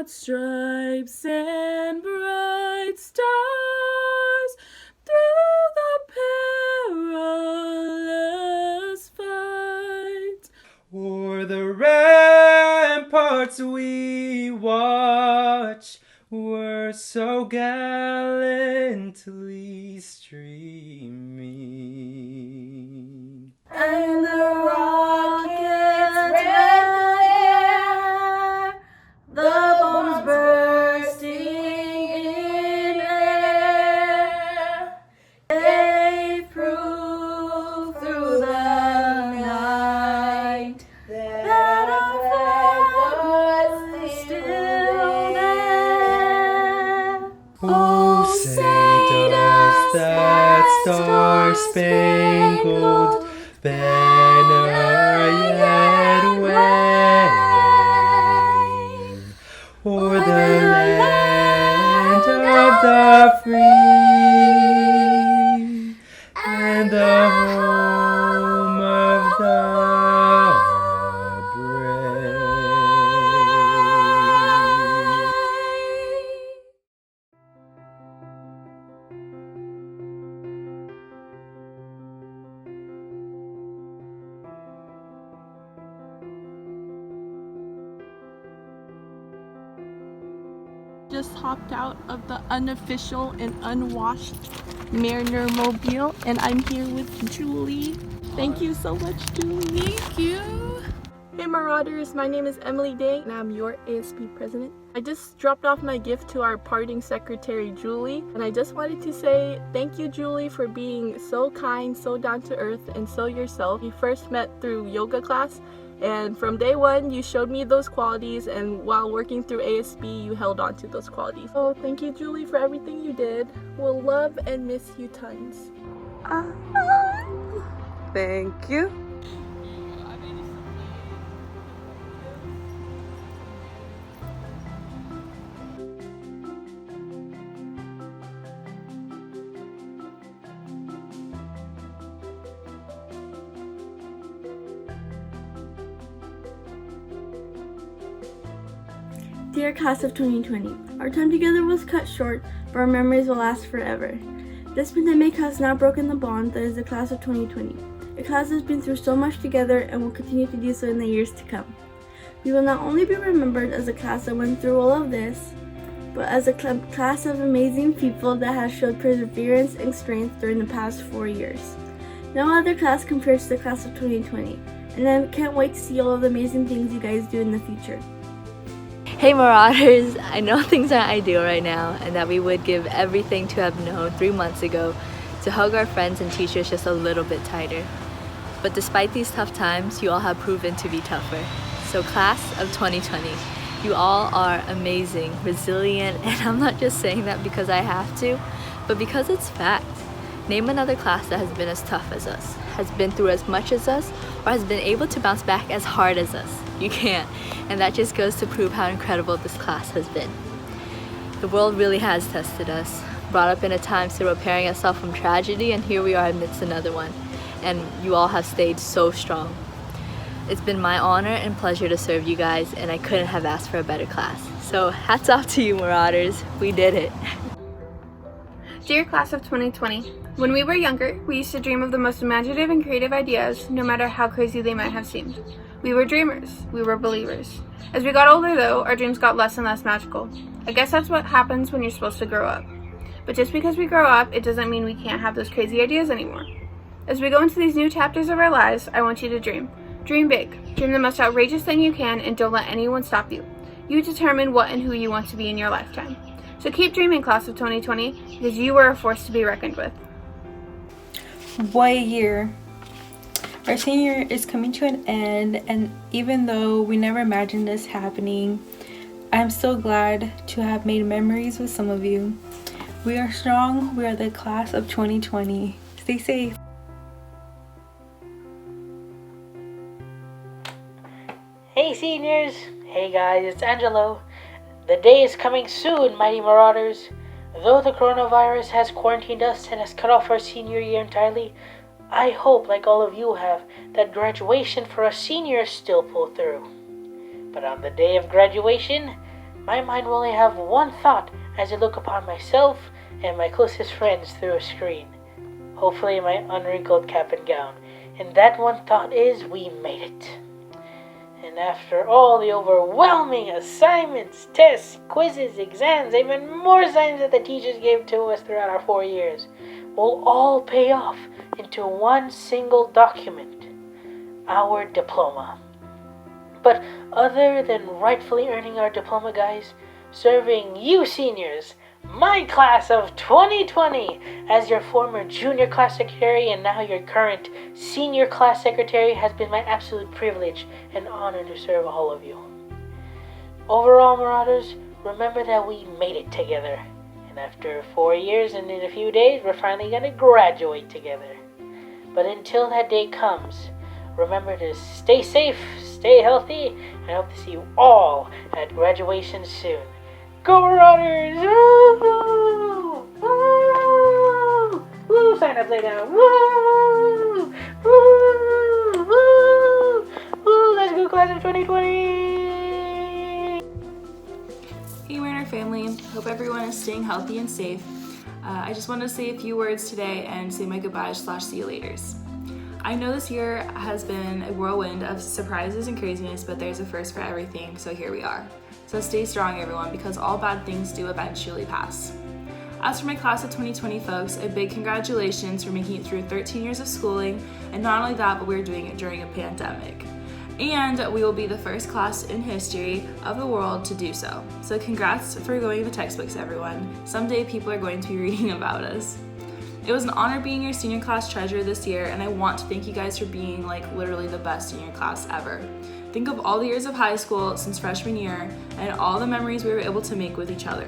broad stripes and bright stars through the perilous fight. O'er the ramparts we watch were so gallantly streaming, and the rocket's red glare, the bombs bursting in air, gave proof through the night that our flag was still there. Oh, say does that star-spangled banner yet wave o'er the land of the free and the home of the brave? Just hopped out of the unofficial and unwashed Mariner Mobile, and I'm here with Julie. Thank you so much, Julie. Thank you. Hey Marauders, my name is Emily Day and I'm your ASP president. I just dropped off my gift to our parting secretary, Julie, and I just wanted to say thank you, Julie, for being so kind, so down to earth, and so yourself. We first met through yoga class, and from day one, you showed me those qualities, and while working through ASB, you held on to those qualities. So thank you, Julie, for everything you did. We'll love and miss you tons. Thank you. Dear Class of 2020, our time together was cut short, but our memories will last forever. This pandemic has now broken the bond that is the Class of 2020. A class has been through so much together and will continue to do so in the years to come. We will not only be remembered as a class that went through all of this, but as a class of amazing people that has showed perseverance and strength during the past 4 years. No other class compares to the Class of 2020, and I can't wait to see all of the amazing things you guys do in the future. Hey Marauders, I know things aren't ideal right now and that we would give everything to have known 3 months ago to hug our friends and teachers just a little bit tighter. But despite these tough times, you all have proven to be tougher. So Class of 2020, you all are amazing, resilient, and I'm not just saying that because I have to, but because it's fact. Name another class that has been as tough as us, has been through as much as us, or has been able to bounce back as hard as us. You can't, and that just goes to prove how incredible this class has been. The world really has tested us, brought up in a time still repairing itself from tragedy, and here we are amidst another one, and you all have stayed so strong. It's been my honor and pleasure to serve you guys, and I couldn't have asked for a better class. So hats off to you, Marauders, we did it. Dear Class of 2020, when we were younger, we used to dream of the most imaginative and creative ideas, no matter how crazy they might have seemed. We were dreamers. We were believers. As we got older, though, our dreams got less and less magical. I guess that's what happens when you're supposed to grow up. But just because we grow up, it doesn't mean we can't have those crazy ideas anymore. As we go into these new chapters of our lives, I want you to dream. Dream big. Dream the most outrageous thing you can, and don't let anyone stop you. You determine what and who you want to be in your lifetime. So keep dreaming, Class of 2020, because you are a force to be reckoned with. What a year. Our senior year is coming to an end, and even though we never imagined this happening, I'm so glad to have made memories with some of you. We are strong. We are the Class of 2020. Stay safe. Hey seniors! Hey guys, it's Angelo. The day is coming soon, mighty Marauders. Though the coronavirus has quarantined us and has cut off our senior year entirely, I hope, like all of you have, that graduation for us seniors still pull through. But on the day of graduation, my mind will only have one thought as I look upon myself and my closest friends through a screen. Hopefully my unwrinkled cap and gown. And that one thought is, we made it. And after all the overwhelming assignments, tests, quizzes, exams, even more assignments that the teachers gave to us throughout our 4 years, will all pay off into one single document, our diploma. But other than rightfully earning our diploma, guys, serving you seniors, my class of 2020, as your former junior class secretary and now your current senior class secretary, has been my absolute privilege and honor to serve all of you. Overall, Marauders, remember that we made it together. And after 4 years and in a few days, we're finally going to graduate together. But until that day comes, remember to stay safe, stay healthy, and I hope to see you all at graduation soon. Go Marauders! Woo! Woo! Woo! Sign up later. Woo! Woo! Woo! Woo! Let's go class of 2020! Hey Mariner family, hope everyone is staying healthy and safe. I just wanted to say a few words today and say my goodbyes / see you laters. I know this year has been a whirlwind of surprises and craziness, but there's a first for everything, so here we are. So stay strong everyone, because all bad things do eventually pass. As for my class of 2020 folks, a big congratulations for making it through 13 years of schooling, and not only that, but we're doing it during a pandemic. And we will be the first class in history of the world to do so. So congrats for going to the textbooks everyone. Someday people are going to be reading about us. It was an honor being your senior class treasurer this year, and I want to thank you guys for being like literally the best senior class ever. Think of all the years of high school since freshman year and all the memories we were able to make with each other.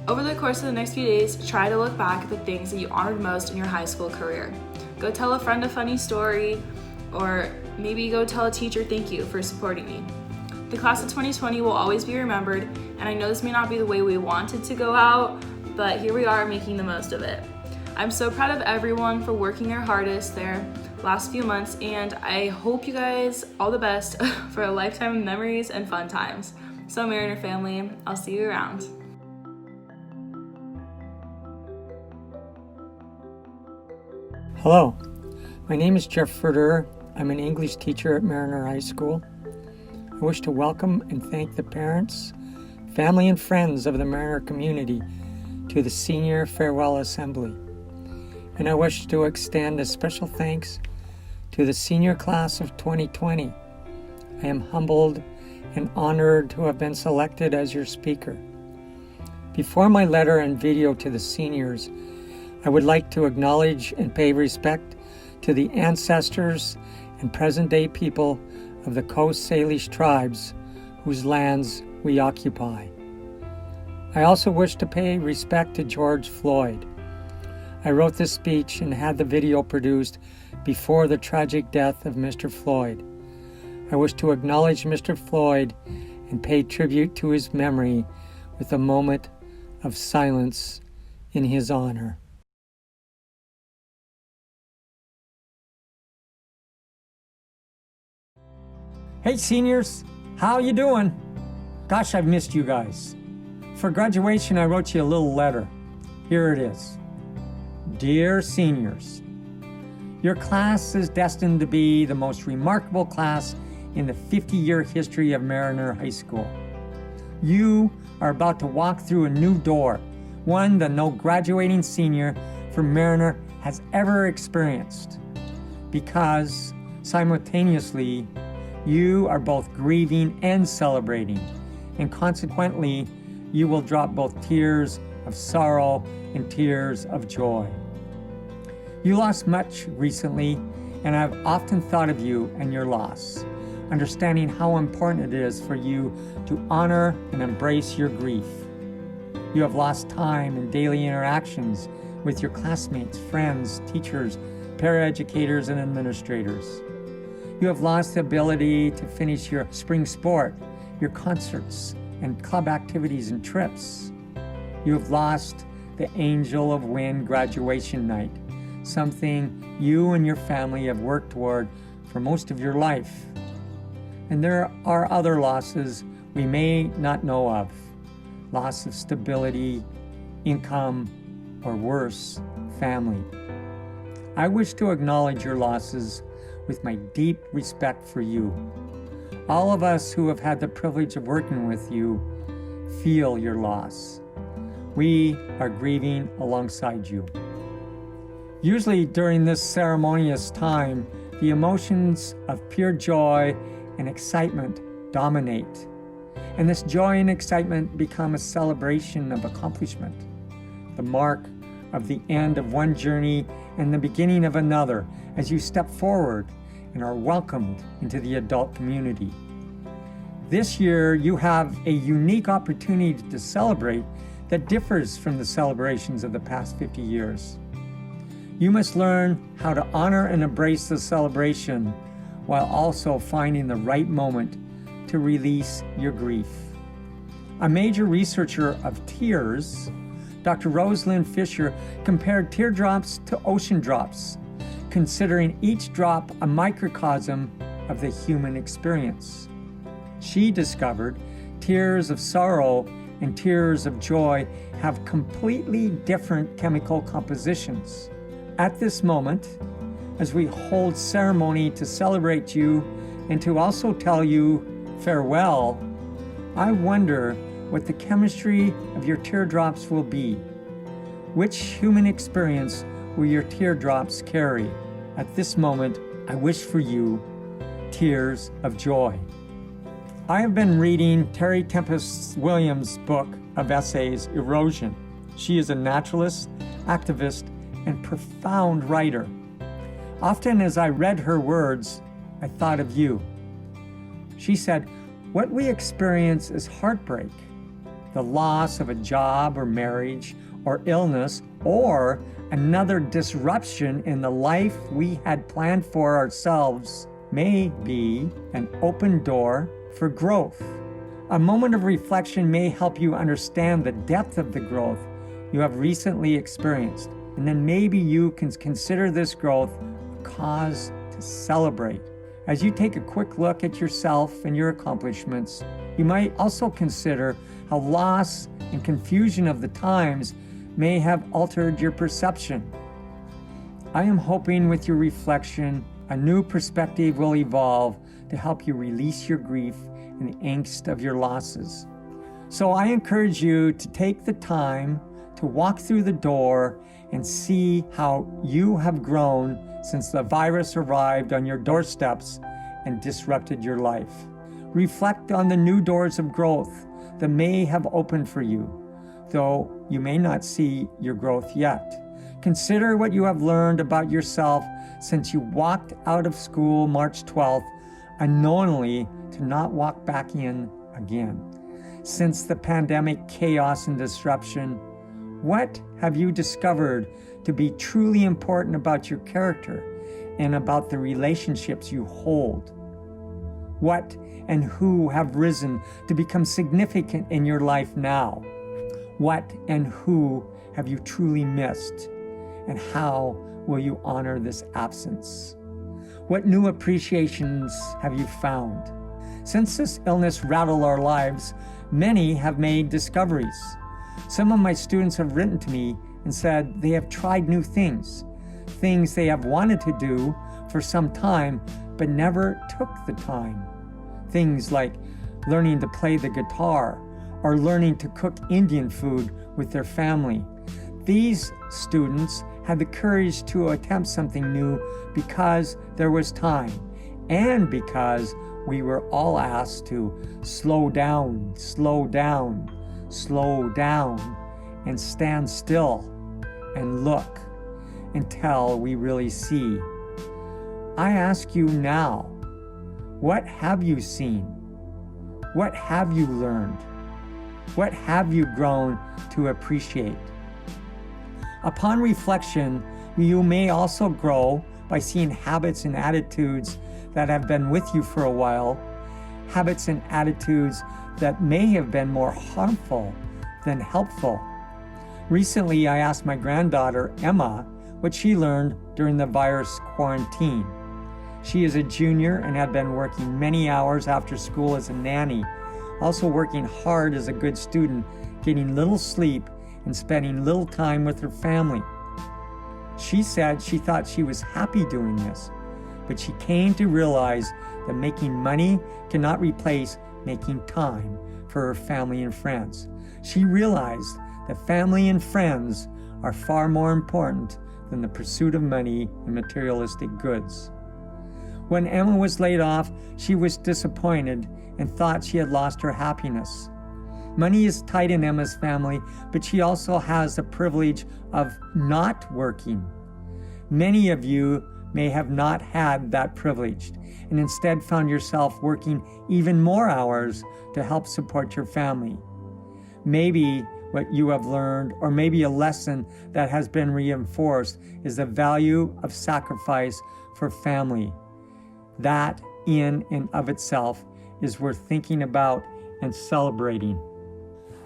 Over the course of the next few days, try to look back at the things that you honored most in your high school career. Go tell a friend a funny story, or maybe go tell a teacher thank you for supporting me. The class of 2020 will always be remembered, and I know this may not be the way we wanted to go out, but here we are making the most of it. I'm so proud of everyone for working their hardest their last few months, and I hope you guys all the best for a lifetime of memories and fun times. So Mariner family, I'll see you around. Hello, my name is Jeff Ferder. I'm an English teacher at Mariner High School. I wish to welcome and thank the parents, family, and friends of the Mariner community to the Senior Farewell Assembly. And I wish to extend a special thanks to the senior class of 2020. I am humbled and honored to have been selected as your speaker. Before my letter and video to the seniors, I would like to acknowledge and pay respect to the ancestors and present-day people of the Coast Salish tribes whose lands we occupy. I also wish to pay respect to George Floyd. I wrote this speech and had the video produced before the tragic death of Mr. Floyd. I wish to acknowledge Mr. Floyd and pay tribute to his memory with a moment of silence in his honor. Hey seniors, how you doing? Gosh, I've missed you guys. For graduation, I wrote you a little letter. Here it is. Dear seniors, your class is destined to be the most remarkable class in the 50-year history of Mariner High School. You are about to walk through a new door, one that no graduating senior from Mariner has ever experienced, because simultaneously, you are both grieving and celebrating, and consequently, you will drop both tears of sorrow and tears of joy. You lost much recently, and I've often thought of you and your loss, understanding how important it is for you to honor and embrace your grief. You have lost time and daily interactions with your classmates, friends, teachers, paraeducators, and administrators. You have lost the ability to finish your spring sport, your concerts, and club activities and trips. You have lost the Angel of Wind graduation night, something you and your family have worked toward for most of your life. And there are other losses we may not know of, loss of stability, income, or worse, family. I wish to acknowledge your losses with my deep respect for you. All of us who have had the privilege of working with you feel your loss. We are grieving alongside you. Usually during this ceremonious time, the emotions of pure joy and excitement dominate. And this joy and excitement become a celebration of accomplishment, the mark of the end of one journey and the beginning of another as you step forward and are welcomed into the adult community. This year, you have a unique opportunity to celebrate that differs from the celebrations of the past 50 years. You must learn how to honor and embrace the celebration while also finding the right moment to release your grief. A major researcher of tears, Dr. Rosalind Fisher, compared teardrops to ocean drops, considering each drop a microcosm of the human experience. She discovered tears of sorrow and tears of joy have completely different chemical compositions. At this moment, as we hold ceremony to celebrate you and to also tell you farewell, I wonder what the chemistry of your teardrops will be. Which human experience will your teardrops carry? At this moment, I wish for you tears of joy. I have been reading Terry Tempest Williams' book of essays, Erosion. She is a naturalist, activist, and profound writer. Often as I read her words, I thought of you. She said, what we experience is heartbreak, the loss of a job or marriage or illness or another disruption in the life we had planned for ourselves may be an open door for growth. A moment of reflection may help you understand the depth of the growth you have recently experienced, and then maybe you can consider this growth a cause to celebrate. As you take a quick look at yourself and your accomplishments, you might also consider how loss and confusion of the times may have altered your perception. I am hoping with your reflection, a new perspective will evolve to help you release your grief and the angst of your losses. So I encourage you to take the time to walk through the door and see how you have grown since the virus arrived on your doorsteps and disrupted your life. Reflect on the new doors of growth that may have opened for you, though you may not see your growth yet. Consider what you have learned about yourself since you walked out of school March 12th, unknowingly to not walk back in again. Since the pandemic chaos and disruption, what have you discovered to be truly important about your character and about the relationships you hold? What and who have risen to become significant in your life now? What and who have you truly missed? And how will you honor this absence? What new appreciations have you found? Since this illness rattled our lives, many have made discoveries. Some of my students have written to me and said they have tried new things they have wanted to do for some time, but never took the time. Things like learning to play the guitar or learning to cook Indian food with their family. These students had the courage to attempt something new because there was time and because we were all asked to slow down, and stand still and look until we really see. I ask you now, what have you seen? What have you learned? What have you grown to appreciate? Upon reflection, you may also grow by seeing habits and attitudes that have been with you for a while, habits and attitudes that may have been more harmful than helpful. Recently, I asked my granddaughter, Emma, what she learned during the virus quarantine. She is a junior and had been working many hours after school as a nanny, also working hard as a good student, getting little sleep, and spending little time with her family. She said she thought she was happy doing this, but she came to realize that making money cannot replace making time for her family and friends. She realized that family and friends are far more important than the pursuit of money and materialistic goods. When Emma was laid off, she was disappointed and thought she had lost her happiness. Money is tight in Emma's family, but she also has the privilege of not working. Many of you may have not had that privilege and instead found yourself working even more hours to help support your family. Maybe what you have learned, or maybe a lesson that has been reinforced, is the value of sacrifice for family. That in and of itself is worth thinking about and celebrating.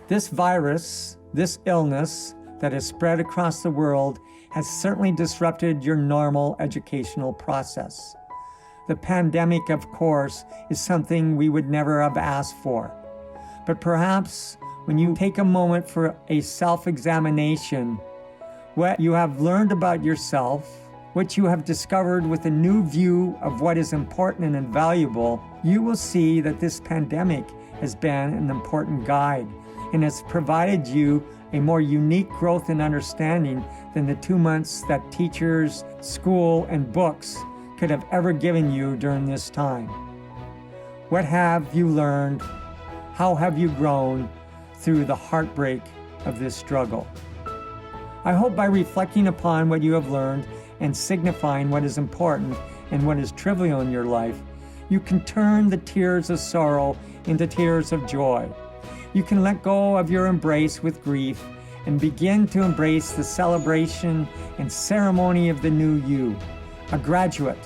This virus, this illness that has spread across the world, has certainly disrupted your normal educational process. The pandemic, of course, is something we would never have asked for. But perhaps when you take a moment for a self-examination, what you have learned about yourself, what you have discovered with a new view of what is important and valuable, you will see that this pandemic has been an important guide and has provided you a more unique growth and understanding than the 2 months that teachers, school, and books could have ever given you during this time. What have you learned? How have you grown through the heartbreak of this struggle? I hope by reflecting upon what you have learned and signifying what is important and what is trivial in your life, you can turn the tears of sorrow into tears of joy. You can let go of your embrace with grief and begin to embrace the celebration and ceremony of the new you, a graduate.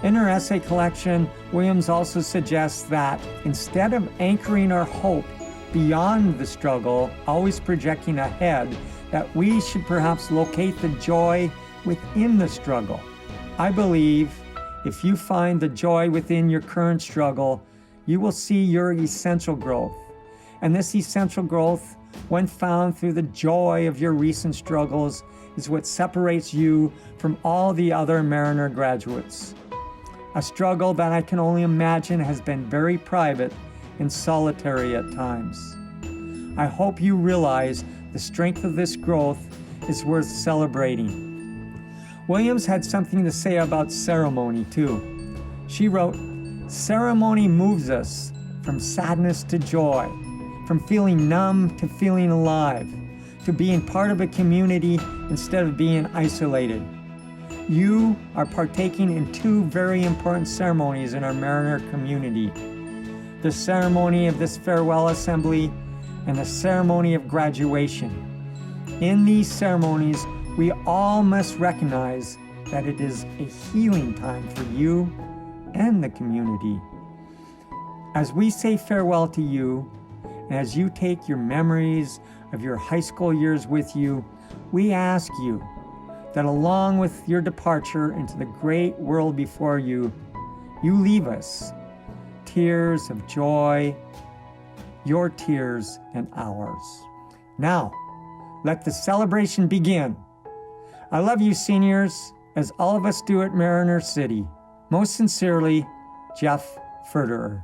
In her essay collection, Williams also suggests that instead of anchoring our hope beyond the struggle, always projecting ahead, that we should perhaps locate the joy within the struggle. I believe if you find the joy within your current struggle, you will see your essential growth. And this essential growth, when found through the joy of your recent struggles, is what separates you from all the other Mariner graduates. A struggle that I can only imagine has been very private and solitary at times. I hope you realize the strength of this growth is worth celebrating. Williams had something to say about ceremony too. She wrote, "Ceremony moves us from sadness to joy, from feeling numb to feeling alive, to being part of a community instead of being isolated." You are partaking in two very important ceremonies in our Mariner community: the ceremony of this farewell assembly and the ceremony of graduation. In these ceremonies, we all must recognize that it is a healing time for you and the community. As we say farewell to you, and as you take your memories of your high school years with you, we ask you that along with your departure into the great world before you, you leave us tears of joy, your tears and ours. Now, let the celebration begin. I love you, seniors, as all of us do at Mariner City. Most sincerely, Jeff Ferderer.